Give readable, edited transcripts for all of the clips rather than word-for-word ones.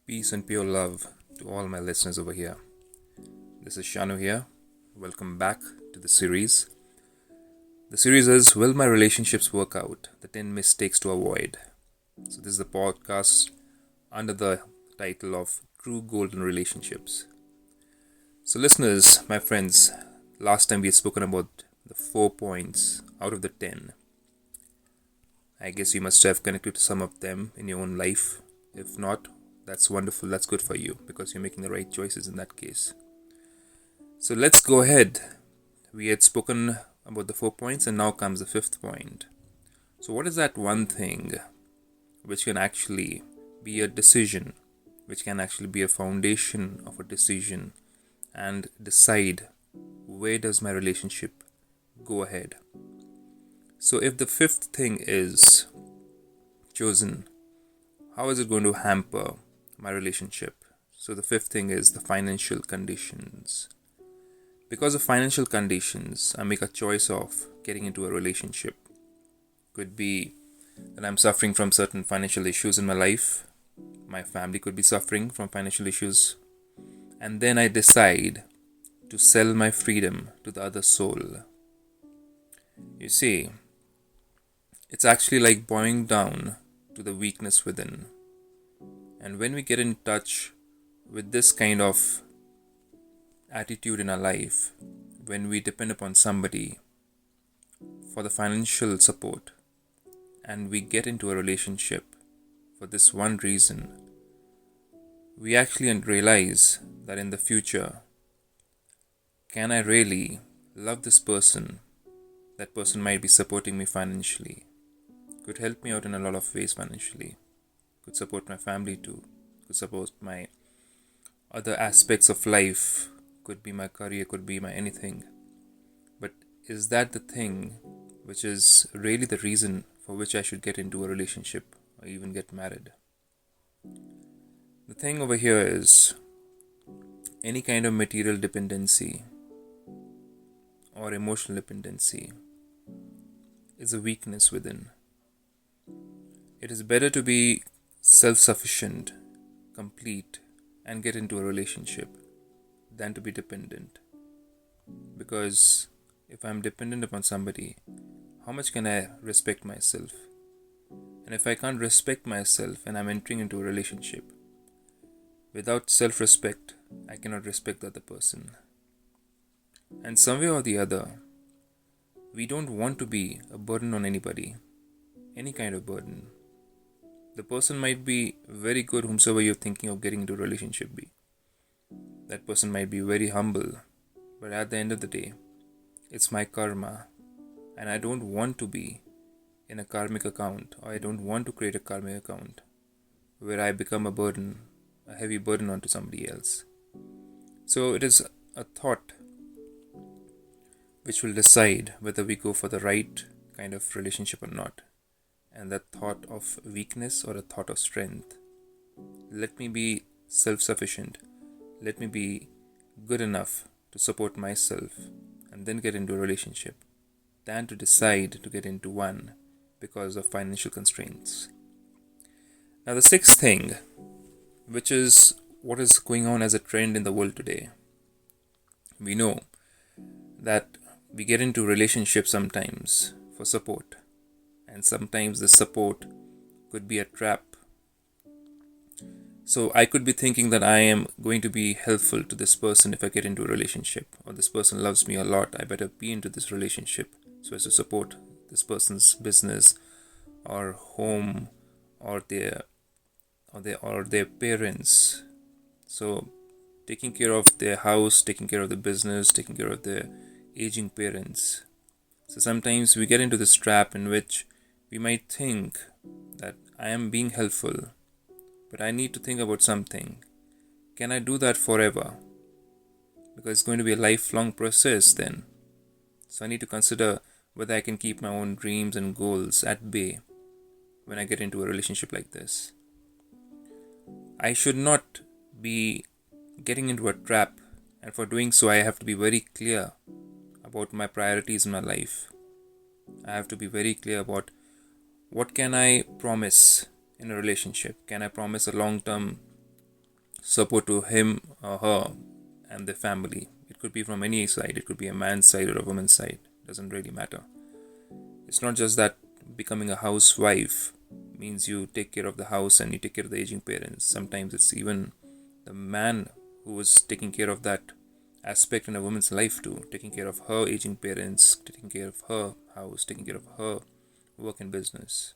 Peace and pure love to all my listeners over here. This is SHANU here. Welcome back to the series. The series is Will My Relationships Work Out? The 10 Mistakes to Avoid. So this is the podcast under the title of True Golden Relationships. So listeners, my friends, last time we had spoken about the 4 points out of the 10. I guess you must have connected to some of them in your own life. If not, that's wonderful, that's good for you because you're making the right choices in that case. So let's go ahead. We had spoken about the 4 points and now comes the 5th point. So what is that one thing which can actually be a decision, which can actually be a foundation of a decision and decide where does my relationship go ahead? So if the 5th thing is chosen, how is it going to hamper my relationship? So the 5th thing is the financial conditions. Because of financial conditions, I make a choice of getting into a relationship. Could be that I'm suffering from certain financial issues in my life. My family could be suffering from financial issues. And then I decide to sell my freedom to the other soul. You see, it's actually like bowing down to the weakness within. And when we get in touch with this kind of attitude in our life, when we depend upon somebody for the financial support and we get into a relationship for this one reason, we actually realize that in the future, can I really love this person? That person might be supporting me financially, could help me out in a lot of ways financially, could support my family too, could support my other aspects of life, could be my career, could be my anything. But is that the thing which is really the reason for which I should get into a relationship or even get married? The thing over here is any kind of material dependency or emotional dependency is a weakness within. It is better to be self-sufficient, complete, and get into a relationship than to be dependent. Because if I'm dependent upon somebody, how much can I respect myself? And if I can't respect myself and I'm entering into a relationship, without self-respect, I cannot respect the other person. And some way or the other, we don't want to be a burden on anybody, any kind of burden. The person might be very good, whomsoever you're thinking of getting into a relationship be. That person might be very humble, but at the end of the day, it's my karma, and I don't want to be in a karmic account, or I don't want to create a karmic account where I become a burden, a heavy burden onto somebody else. So it is a thought which will decide whether we go for the right kind of relationship or not. And that thought of weakness or a thought of strength. Let me be self-sufficient. Let me be good enough to support myself and then get into a relationship than to decide to get into one because of financial constraints. Now the 6th thing, which is what is going on as a trend in the world today. We know that we get into relationships sometimes for support. And sometimes the support could be a trap. So I could be thinking that I am going to be helpful to this person if I get into a relationship, or this person loves me a lot, I better be into this relationship so as to support this person's business or home or their parents. So taking care of their house, taking care of the business, taking care of their aging parents. So sometimes we get into this trap in which we might think that I am being helpful, but I need to think about something. Can I do that forever? Because it's going to be a lifelong process then. So I need to consider whether I can keep my own dreams and goals at bay when I get into a relationship like this. I should not be getting into a trap, and for doing so I have to be very clear about my priorities in my life. I have to be very clear about what can I promise in a relationship. Can I promise a long-term support to him or her and their family. It could be from any side. It could be a man's side or a woman's side. Doesn't really matter. It's not just that becoming a housewife means you take care of the house and you take care of the aging parents. Sometimes it's even the man who is taking care of that aspect in a woman's life too, taking care of her aging parents, taking care of her house, taking care of her work and business.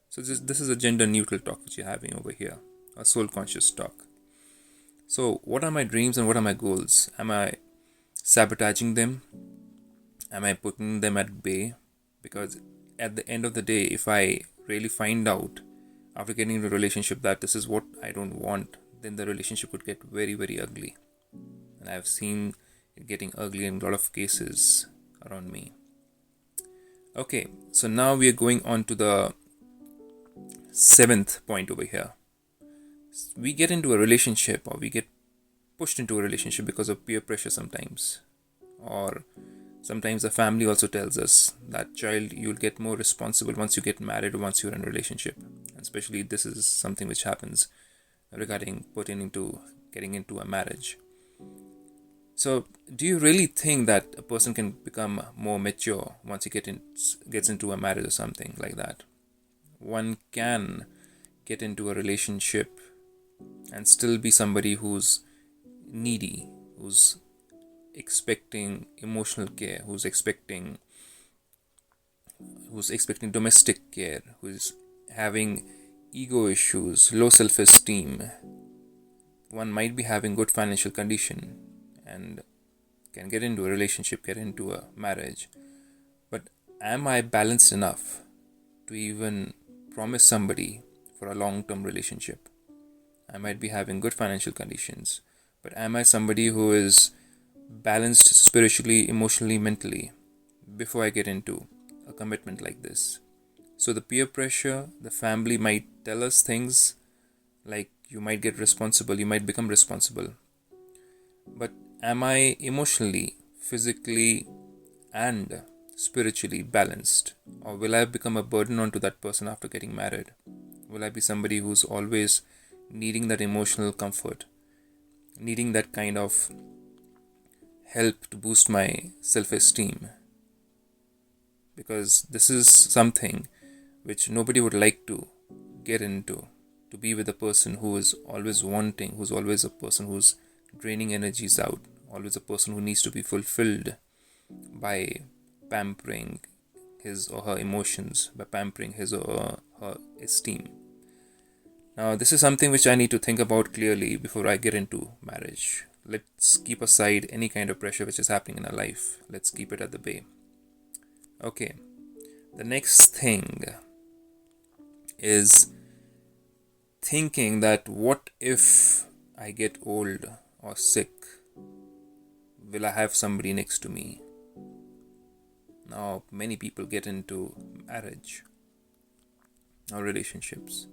So this is a gender neutral talk which you're having over here, a soul conscious talk. So what are my dreams and what are my goals? Am I sabotaging them? Am I putting them at bay? Because at the end of the day, if I really find out after getting into a relationship that this is what I don't want, then the relationship could get very, very ugly. And I've seen it getting ugly in a lot of cases around me. Okay, so now we are going on to the 7th point over here. We get into a relationship or we get pushed into a relationship because of peer pressure sometimes. Or sometimes the family also tells us that child, you'll get more responsible once you get married or once you're in a relationship. And especially this is something which happens regarding pertaining to getting into a marriage. So do you really think that a person can become more mature once he gets into a marriage or something like that? One can get into a relationship and still be somebody who's needy, who's expecting emotional care, who's expecting domestic care, who's having ego issues, low self-esteem. One might be having good financial condition and can get into a relationship, get into a marriage. But am I balanced enough to even promise somebody for a long-term relationship? I might be having good financial conditions, but am I somebody who is balanced spiritually, emotionally, mentally before I get into a commitment like this? So the peer pressure, the family might tell us things like you might get responsible, you might become responsible. But am I emotionally, physically, and spiritually balanced? Or will I become a burden onto that person after getting married? Will I be somebody who's always needing that emotional comfort, needing that kind of help to boost my self-esteem? Because this is something which nobody would like to get into, to be with a person who is always wanting, who's always a person who's draining energies out, always a person who needs to be fulfilled by pampering his or her emotions, by pampering his or her esteem. Now, this is something which I need to think about clearly before I get into marriage. Let's keep aside any kind of pressure which is happening in our life. Let's keep it at the bay. Okay, the next thing is thinking that what if I get old or sick? Will I have somebody next to me? Now, many people get into marriage or relationships,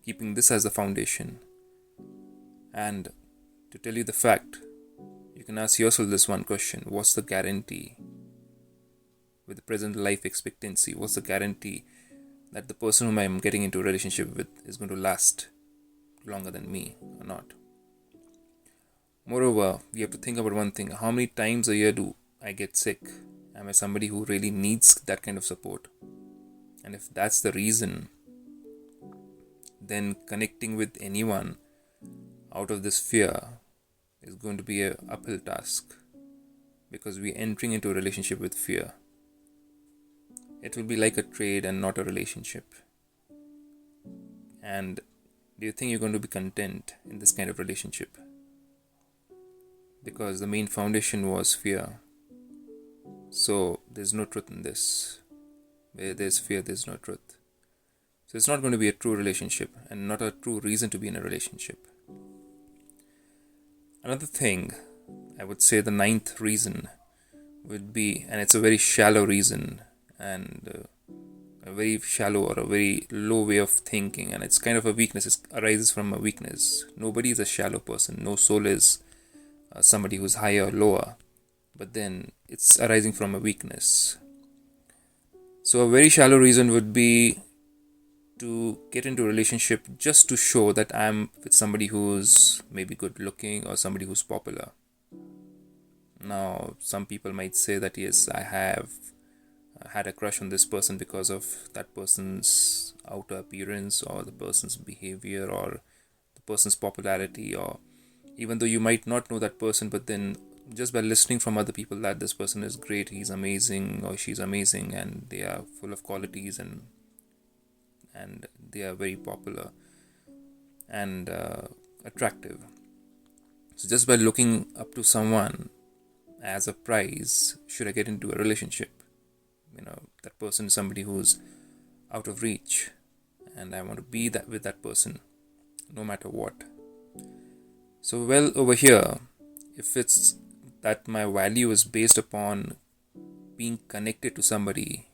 keeping this as the foundation. And to tell you the fact, you can ask yourself this one question: what's the guarantee with the present life expectancy? What's the guarantee that the person whom I'm getting into a relationship with is going to last longer than me or not? Moreover, we have to think about one thing: how many times a year do I get sick? Am I somebody who really needs that kind of support? And if that's the reason, then connecting with anyone out of this fear is going to be an uphill task, because we're entering into a relationship with fear. It will be like a trade and not a relationship. And do you think you're going to be content in this kind of relationship? Because the main foundation was fear. So there's no truth in this. Where there's fear, there's no truth. So it's not going to be a true relationship and not a true reason to be in a relationship. Another thing, I would say the 9th reason would be, and it's a very shallow reason and a very shallow or a very low way of thinking, and it's kind of a weakness. It arises from a weakness. Nobody is a shallow person. No soul is somebody who's higher or lower, but then it's arising from a weakness. So a very shallow reason would be to get into a relationship just to show that I'm with somebody who's maybe good looking or somebody who's popular. Now, some people might say that yes, I have had a crush on this person because of that person's outer appearance or the person's behavior or the person's popularity, or even though you might not know that person, but then just by listening from other people that this person is great, he's amazing or she's amazing, and they are full of qualities and they are very popular and attractive. So just by looking up to someone as a prize, should I get into a relationship? That person is somebody who's out of reach, and I want to be that with that person no matter what. So well, over here, if it's that my value is based upon being connected to somebody,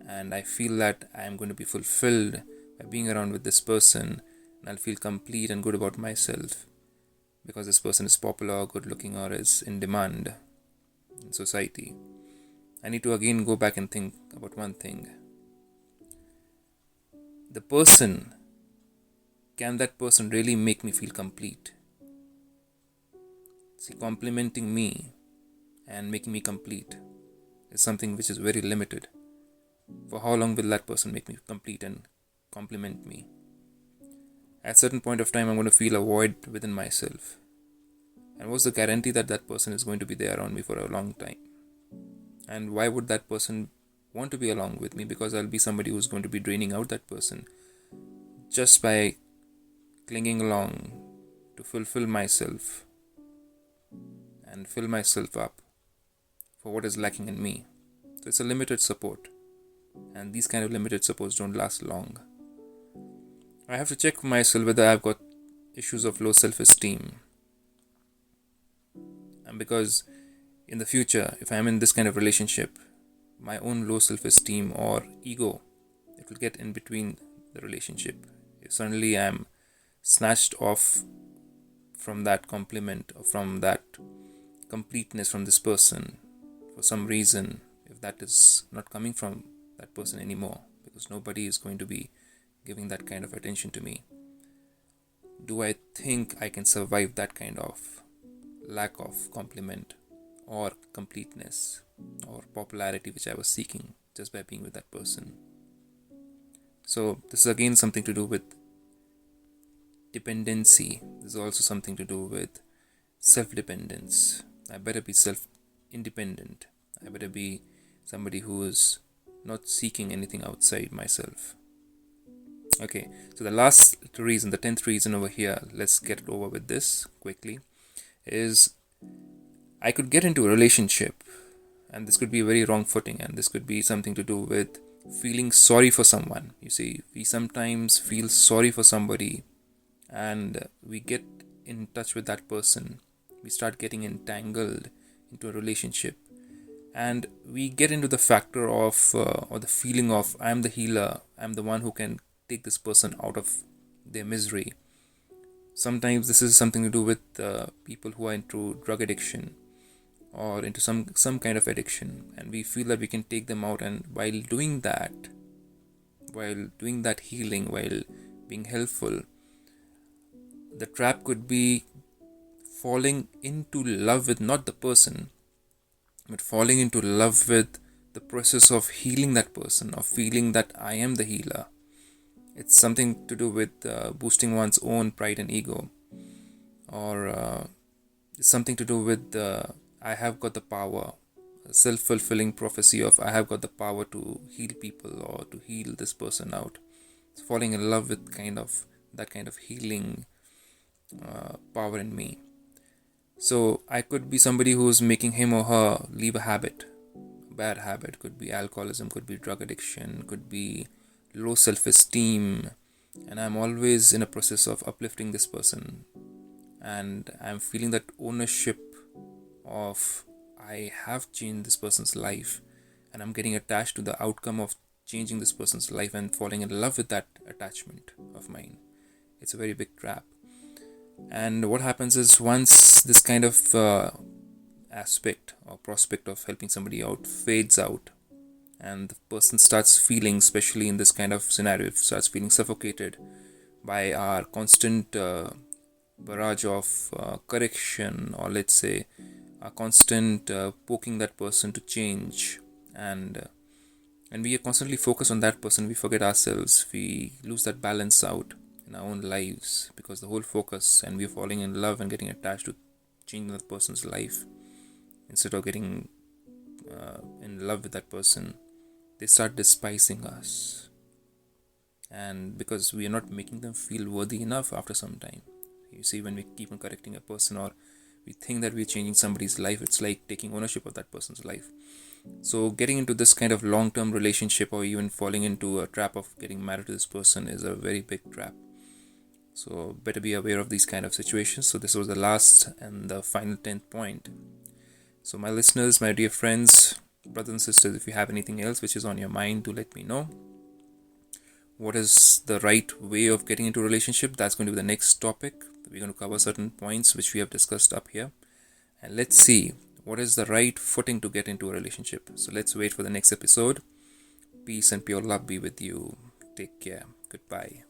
and I feel that I am going to be fulfilled by being around with this person, and I'll feel complete and good about myself because this person is popular or good looking or is in demand in society, I need to again go back and think about one thing. Can that person really make me feel complete? See, complimenting me and making me complete is something which is very limited. For how long will that person make me complete and compliment me? At a certain point of time, I'm going to feel a void within myself. And what's the guarantee that that person is going to be there around me for a long time? And why would that person want to be along with me? Because I'll be somebody who's going to be draining out that person just by clinging along to fulfill myself and fill myself up for what is lacking in me. So it's a limited support, and these kind of limited supports don't last long. I have to check myself whether I've got issues of low self-esteem, and because in the future, if I'm in this kind of relationship, my own low self-esteem or ego, it will get in between the relationship. If suddenly I'm snatched off from that compliment or from that completeness from this person for some reason, if that is not coming from that person anymore, because nobody is going to be giving that kind of attention to me, do I think I can survive that kind of lack of compliment or completeness or popularity which I was seeking just by being with that person? So this is again something to do with dependency. This is also something to do with self-dependence. I better be self-independent. I better be somebody who is not seeking anything outside myself. Okay, so the last reason, the 10th reason over here, let's get it over with this quickly, is I could get into a relationship, and this could be a very wrong footing, and this could be something to do with feeling sorry for someone. You see, we sometimes feel sorry for somebody, and we get in touch with that person. We start getting entangled into a relationship, and we get into the factor of, or the feeling of, I'm the healer, I'm the one who can take this person out of their misery. Sometimes this is something to do with people who are into drug addiction or into some kind of addiction, and we feel that we can take them out, and while doing that healing, while being helpful, the trap could be falling into love with not the person, but falling into love with the process of healing that person, of feeling that I am the healer. It's something to do with boosting one's own pride and ego, or it's something to do with I have got the power, a self-fulfilling prophecy of I have got the power to heal people or to heal this person out. It's falling in love with that kind of healing power in me. So I could be somebody who's making him or her leave a habit, a bad habit. Could be alcoholism, could be drug addiction, could be low self-esteem, and I'm always in a process of uplifting this person, and I'm feeling that ownership of I have changed this person's life, and I'm getting attached to the outcome of changing this person's life and falling in love with that attachment of mine. It's a very big trap. And what happens is, once this kind of aspect or prospect of helping somebody out fades out, and the person starts feeling, especially in this kind of scenario, starts feeling suffocated by our constant barrage of correction, or let's say a constant poking that person to change, and we are constantly focused on that person, we forget ourselves, we lose that balance out in our own lives, because the whole focus, and we're falling in love and getting attached to changing that person's life instead of getting in love with that person. They start despising us, and because we are not making them feel worthy enough after some time. You see, when we keep on correcting a person, or we think that we're changing somebody's life, it's like taking ownership of that person's life. So getting into this kind of long-term relationship, or even falling into a trap of getting married to this person, is a very big trap. So better be aware of these kind of situations. So this was the last and the final 10th point. So my listeners, my dear friends, brothers and sisters, if you have anything else which is on your mind, do let me know. What is the right way of getting into a relationship? That's going to be the next topic. We're going to cover certain points which we have discussed up here. And let's see what is the right footing to get into a relationship. So let's wait for the next episode. Peace and pure love be with you. Take care. Goodbye.